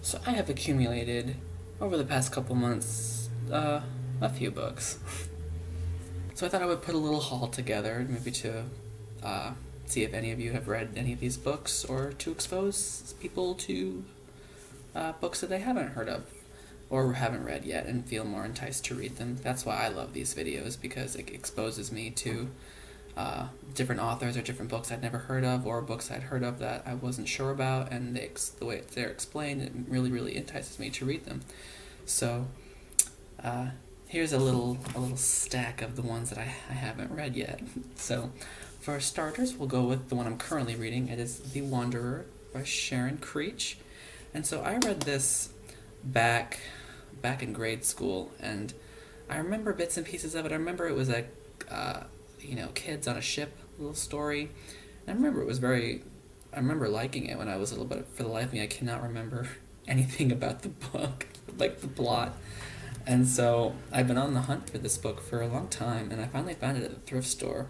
So I have accumulated, over the past couple months, a few books. So I thought I would put a little haul together, maybe to see if any of you have read any of these books, or to expose people to books that they haven't heard of or haven't read yet and feel more enticed to read them. That's why I love these videos, because it exposes me to different authors or different books I'd never heard of, or books I'd heard of that I wasn't sure about, and the way they're explained, it really, really entices me to read them. So here's a little stack of the ones that I haven't read yet. So for starters, we'll go with the one I'm currently reading. It is The Wanderer by Sharon Creech. And so I read this back in grade school, and I remember bits and pieces of it. I remember it was like kids on a ship little story. And I remember I remember liking it when I was a little bit. For the life of me, I cannot remember anything about the book, like the plot. And so I've been on the hunt for this book for a long time, and I finally found it at the thrift store.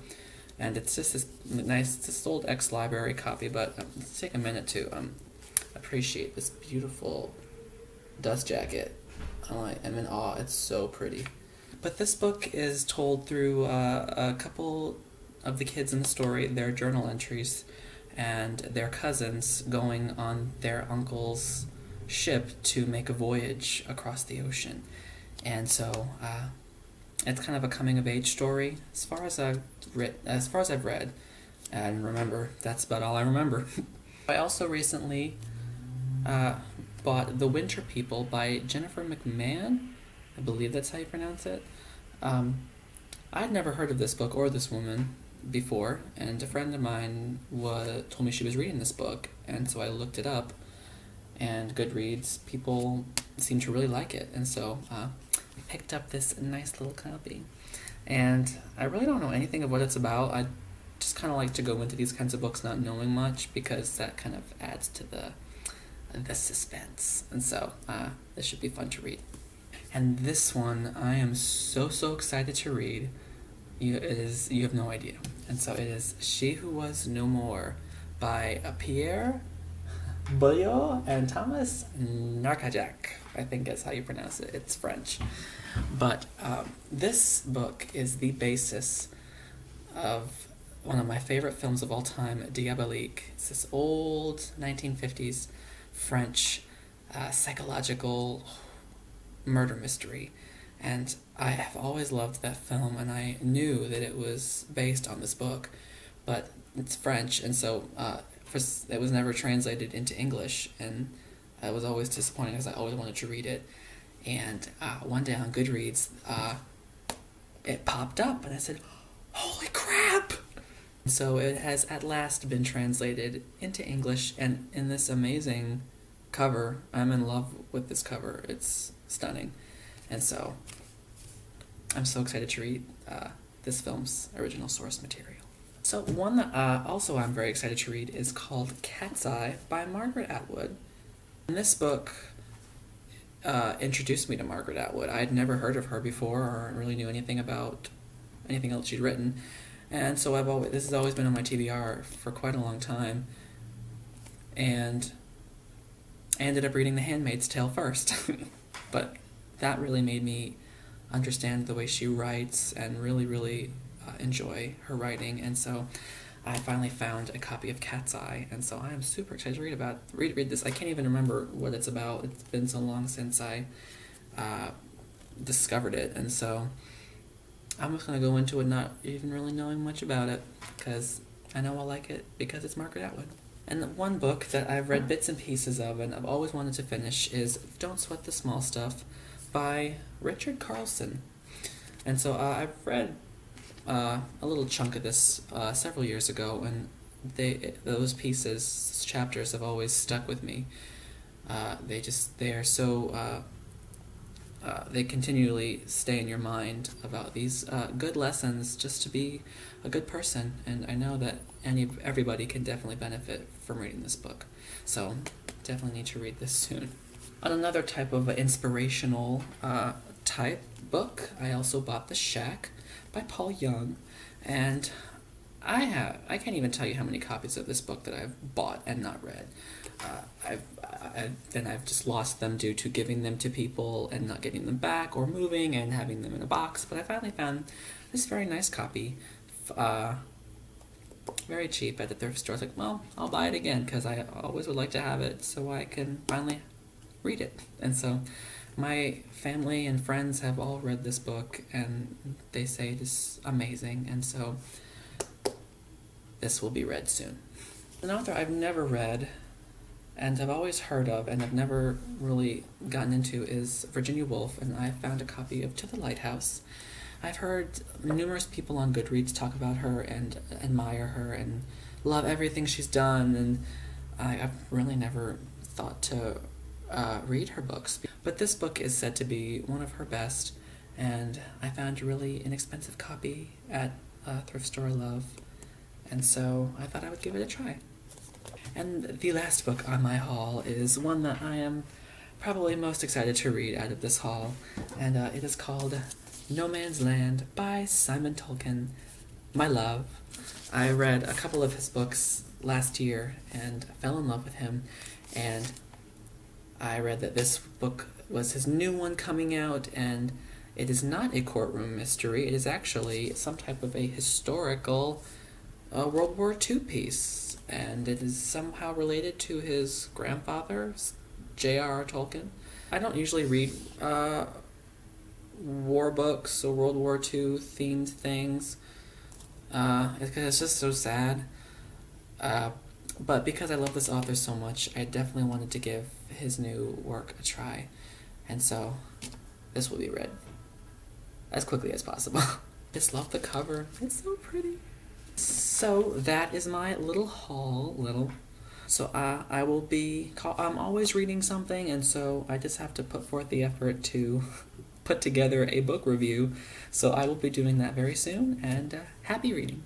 And it's just this old ex-library copy, but let's take a minute to appreciate this beautiful dust jacket. I am in awe. It's so pretty. But this book is told through a couple of the kids in the story, their journal entries, and their cousins going on their uncle's ship to make a voyage across the ocean. And so it's kind of a coming-of-age story, as far as I've read and remember. That's about all I remember. I also recently bought The Winter People by Jennifer McMahon. I believe that's how you pronounce it. I'd never heard of this book or this woman before, and a friend of mine told me she was reading this book, and so I looked it up, and Goodreads, people seem to really like it, and so I picked up this nice little copy. And I really don't know anything of what it's about. I just kind of like to go into these kinds of books not knowing much, because that kind of adds to the suspense. And so this should be fun to read. And this one I am so excited to read. You have no idea. And so it is She Who Was No More by Pierre Bourdieu and Thomas Narkajak. I think that's how you pronounce it. It's French. But this book is the basis of one of my favorite films of all time, Diabolique. It's this old 1950s French psychological murder mystery. And I have always loved that film, and I knew that it was based on this book, but it's French, and so it was never translated into English, and it was always disappointing because I always wanted to read it. And one day on Goodreads, it popped up, and I said, "Holy crap!" So it has at last been translated into English, and in this amazing cover. I'm in love with this cover. It's stunning. And so I'm so excited to read this film's original source material. So one that also I'm very excited to read is called Cat's Eye by Margaret Atwood. And this book introduced me to Margaret Atwood. I had never heard of her before or really knew anything about anything else she'd written. And so this has always been on my TBR for quite a long time. And I ended up reading The Handmaid's Tale first. But that really made me understand the way she writes and really, really enjoy her writing. And so I finally found a copy of Cat's Eye, and so I am super excited to read this. I can't even remember what it's about. It's been so long since I discovered it, and so I'm just going to go into it not even really knowing much about it, because I know I'll like it because it's Margaret Atwood. And the one book that I've read bits and pieces of and I've always wanted to finish is Don't Sweat the Small Stuff by Richard Carlson. And so I've read a little chunk of this several years ago, and those chapters have always stuck with me. They continually stay in your mind about these good lessons just to be a good person, and I know that everybody can definitely benefit from reading this book. So definitely need to read this soon. On another type of inspirational type book, I also bought The Shack by Paul Young, and I can't even tell you how many copies of this book that I've bought and not read. then I've just lost them due to giving them to people and not getting them back, or moving and having them in a box. But I finally found this very nice copy, uh, very cheap at the thrift store. I was like, well, I'll buy it again because I always would like to have it so I can finally read it. And so my family and friends have all read this book and they say it is amazing, and so this will be read soon. An author I've never read and I've always heard of and I've never really gotten into is Virginia Woolf, and I found a copy of To the Lighthouse. I've heard numerous people on Goodreads talk about her and admire her and love everything she's done, and I've really never thought to read her books. But this book is said to be one of her best, and I found a really inexpensive copy at a thrift store I love, and so I thought I would give it a try. And the last book on my haul is one that I am probably most excited to read out of this haul, and it is called No Man's Land by Simon Tolkien, my love. I read a couple of his books last year and fell in love with him, and I read that this book was his new one coming out, and it is not a courtroom mystery. It is actually some type of a historical World War II piece, and it is somehow related to his grandfather, J.R.R. Tolkien. I don't usually read war books or World War II themed things, because it's just so sad. But because I love this author so much, I definitely wanted to give his new work a try, and so this will be read as quickly as possible. Just love the cover. It's so pretty. So that is my little haul. So I will be. I'm always reading something, and so I just have to put forth the effort to put together a book review. So I will be doing that very soon, and happy reading.